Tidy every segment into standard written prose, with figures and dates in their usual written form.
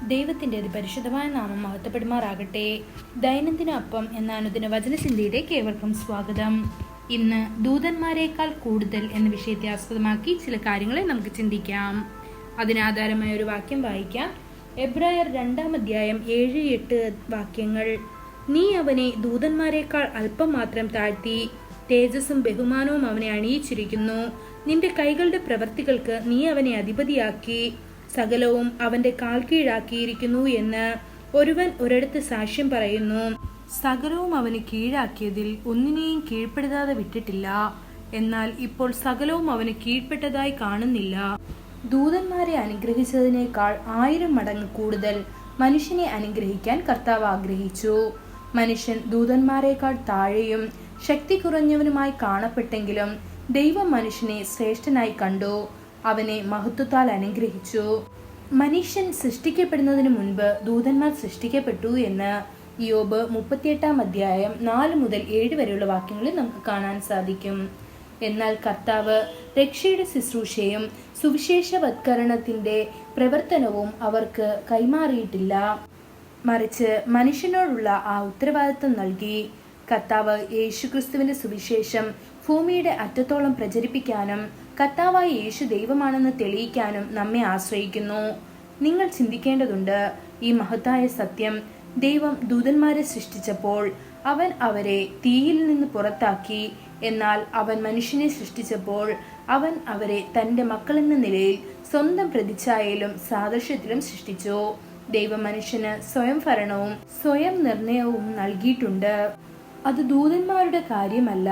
ദൈവത്തിൻ്റെ അതിപരിശുദ്ധമായ നാമം മഹത്വപ്പെടുമാറാകട്ടെ. ദൈനംദിന അപ്പം എന്ന അനുദിന വചനചിന്തയിലേക്ക് ഏവർക്കും സ്വാഗതം. ഇന്ന് ദൂതന്മാരെക്കാൾ കൂടുതൽ എന്ന വിഷയത്തെ ആസ്പദമാക്കി ചില കാര്യങ്ങളെ നമുക്ക് ചിന്തിക്കാം. അതിനാധാരമായ ഒരു വാക്യം വായിക്കാം. എബ്രായർ 2-ാം അധ്യായം 7-8 വാക്യങ്ങൾ. നീ അവനെ ദൂതന്മാരെക്കാൾ അല്പം മാത്രം താഴ്ത്തി, തേജസ്സും ബഹുമാനവും അവനെ അണിയിച്ചിരിക്കുന്നു. നിന്റെ കൈകളുടെ പ്രവൃത്തികൾക്ക് നീ അവനെ അധിപതിയാക്കി, സകലവും അവന്റെ കാൽ കീഴാക്കിയിരിക്കുന്നു എന്ന് ഒരുവൻ ഒരിടത്ത് സാക്ഷ്യം പറയുന്നു. സകലവും അവന് കീഴാക്കിയതിൽ ഒന്നിനെയും കീഴ്പ്പെടുത്താതെ വിട്ടിട്ടില്ല. എന്നാൽ ഇപ്പോൾ സകലവും അവന് കീഴ്പ്പെട്ടതായി കാണുന്നില്ല. ദൂതന്മാരെ അനുഗ്രഹിച്ചതിനേക്കാൾ 1000 മടങ്ങ് കൂടുതൽ മനുഷ്യനെ അനുഗ്രഹിക്കാൻ കർത്താവ് ആഗ്രഹിച്ചു. മനുഷ്യൻ ദൂതന്മാരെക്കാൾ താഴെയും ശക്തി കുറഞ്ഞവനുമായി കാണപ്പെട്ടെങ്കിലും ദൈവം മനുഷ്യനെ ശ്രേഷ്ഠനായി കണ്ടു, അവനെ മഹത്വത്താൽ അനുഗ്രഹിച്ചു. മനുഷ്യൻ സൃഷ്ടിക്കപ്പെടുന്നതിന് മുൻപ് ദൂതന്മാർ സൃഷ്ടിക്കപ്പെട്ടു എന്ന് യോബ് 38-ാം അധ്യായം 4 മുതൽ 7 വരെയുള്ള വാക്യങ്ങളിൽ നമുക്ക് കാണാൻ സാധിക്കും. എന്നാൽ കർത്താവ് രക്ഷയുടെ ശുശ്രൂഷയും സുവിശേഷവത്കരണത്തിന്റെ പ്രവർത്തനവും അവർക്ക് കൈമാറിയിട്ടില്ല. മറിച്ച് മനുഷ്യനോടുള്ള ആ ഉത്തരവാദിത്വം നൽകി. കർത്താവ് യേശുക്രിസ്തുവിന്റെ സുവിശേഷം ഭൂമിയുടെ അറ്റത്തോളം പ്രചരിപ്പിക്കാനും കർത്താവായ യേശു ദൈവമാണെന്ന് തെളിയിക്കാനും നമ്മെ ആശ്രയിക്കുന്നു. നിങ്ങൾ ചിന്തിക്കേണ്ടതുണ്ട്, ഈ മഹത്തായ സത്യം ദൈവം ദൂതന്മാരെ സൃഷ്ടിച്ചപ്പോൾ അവൻ അവരെ തീയിൽ നിന്ന് പുറത്താക്കി. എന്നാൽ അവൻ മനുഷ്യനെ സൃഷ്ടിച്ചപ്പോൾ അവൻ അവരെ തന്റെ മക്കളെന്ന നിലയിൽ സ്വന്തം പ്രതിച്ഛായയിലും സാദൃശ്യത്തിലും സൃഷ്ടിച്ചു. ദൈവം മനുഷ്യന് സ്വയം ഭരണവും സ്വയം നിർണയവും നൽകിയിട്ടുണ്ട്. അത് ദൂതന്മാരുടെ കാര്യമല്ല.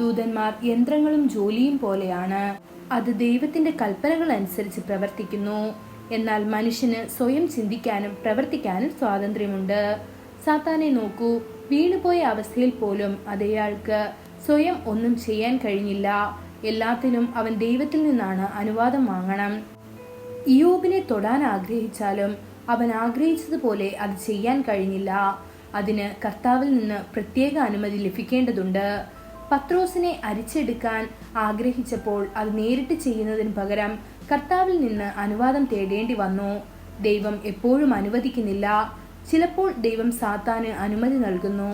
ദൂതന്മാർ യന്ത്രങ്ങളും ജോലിയും പോലെയാണ്. അത് ദൈവത്തിന്റെ കൽപ്പനകൾ അനുസരിച്ച് പ്രവർത്തിക്കുന്നു. എന്നാൽ മനുഷ്യന് സ്വയം ചിന്തിക്കാനും പ്രവർത്തിക്കാനും സ്വാതന്ത്ര്യമുണ്ട്. സാത്താനെ നോക്കൂ, വീണുപോയ അവസ്ഥയിൽ പോലും അതേയാൾക്ക് സ്വയം ഒന്നും ചെയ്യാൻ കഴിഞ്ഞില്ല. എല്ലാത്തിനും അവൻ ദൈവത്തിൽ നിന്നാണ് അനുവാദം വാങ്ങണം. ഇയ്യോബിനെ തൊടാൻ ആഗ്രഹിച്ചാലും അവൻ ആഗ്രഹിച്ചതുപോലെ അത് ചെയ്യാൻ കഴിഞ്ഞില്ല. അതിന് കർത്താവിൽ നിന്ന് പ്രത്യേക അനുമതി ലഭിക്കേണ്ടതുണ്ട്. പത്രോസിനെ അരിച്ചെടുക്കാൻ ആഗ്രഹിച്ചപ്പോൾ അത് നേരിട്ട് ചെയ്യുന്നതിന് പകരം കർത്താവിൽ നിന്ന് അനുവാദം തേടേണ്ടി വന്നു. ദൈവം എപ്പോഴും അനുവദിക്കുന്നില്ല. ചിലപ്പോൾ ദൈവം സാത്താന് അനുമതി നൽകുന്നു.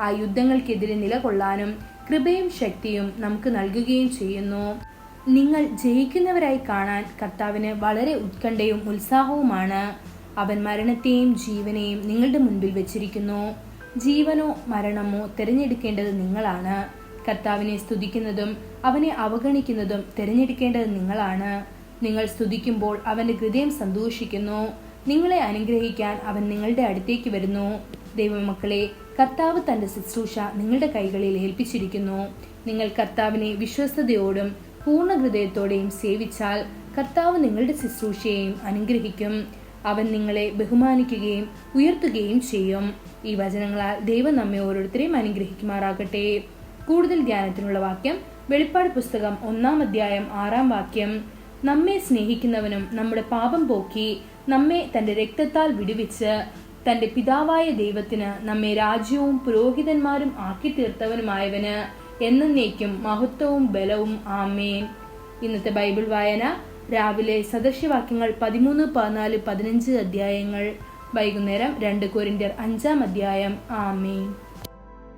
ആ യുദ്ധങ്ങൾക്കെതിരെ നിലകൊള്ളാനും കൃപയും ശക്തിയും നമുക്ക് നൽകുകയും ചെയ്യുന്നു. നിങ്ങൾ ജയിക്കുന്നവരായി കാണാൻ കർത്താവിന് വളരെ ഉത്കണ്ഠയും ഉത്സാഹവുമാണ്. അവൻ മരണത്തെയും ജീവനെയും നിങ്ങളുടെ മുൻപിൽ വെച്ചിരിക്കുന്നു. ജീവനോ മരണമോ തിരഞ്ഞെടുക്കേണ്ടത് നിങ്ങളാണ്. കർത്താവിനെ സ്തുതിക്കുന്നതും അവനെ അവഗണിക്കുന്നതും തിരഞ്ഞെടുക്കേണ്ടത് നിങ്ങളാണ്. നിങ്ങൾ സ്തുതിക്കുമ്പോൾ അവന്റെ ഹൃദയം സന്തോഷിക്കുന്നു. നിങ്ങളെ അനുഗ്രഹിക്കാൻ അവൻ നിങ്ങളുടെ അടുത്തേക്ക് വരുന്നു. ദൈവമക്കളെ, കർത്താവ് തന്റെ ശുശ്രൂഷ നിങ്ങളുടെ കൈകളിൽ ഏൽപ്പിച്ചിരിക്കുന്നു. നിങ്ങൾ കർത്താവിനെ വിശ്വസ്തയോടും പൂർണ്ണ ഹൃദയത്തോടെയും സേവിച്ചാൽ കർത്താവ് നിങ്ങളുടെ ശുശ്രൂഷയെയും അനുഗ്രഹിക്കും. അവൻ നിങ്ങളെ ബഹുമാനിക്കുകയും ഉയർത്തുകയും ചെയ്യും. ഈ വചനങ്ങളാൽ ദൈവം നമ്മെ ഓരോരുത്തരെയും അനുഗ്രഹിക്കുമാറാകട്ടെ. കൂടുതൽ ധ്യാനത്തിനുള്ള വാക്യം വെളിപ്പാട് പുസ്തകം 1-ാം അധ്യായം 6-ാം വാക്യം. നമ്മെ സ്നേഹിക്കുന്നവനും നമ്മുടെ പാപം പോക്കി നമ്മെ തന്റെ രക്തത്താൽ വിടുവിച്ച് തന്റെ പിതാവായ ദൈവത്തിന് നമ്മെ രാജ്യവും പുരോഹിതന്മാരും ആക്കി തീർത്തവനുമായവന് എന്നേക്കും മഹത്വവും ബലവും. ആമേൻ. ഇന്നത്തെ ബൈബിൾ വായന രാവിലെ സദൃശ്യവാക്യങ്ങൾ 13, 14, 15 അധ്യായങ്ങൾ. വൈകുന്നേരം 2 കൊരിന്ത്യർ 5-ാം അധ്യായം. ആമേൻ.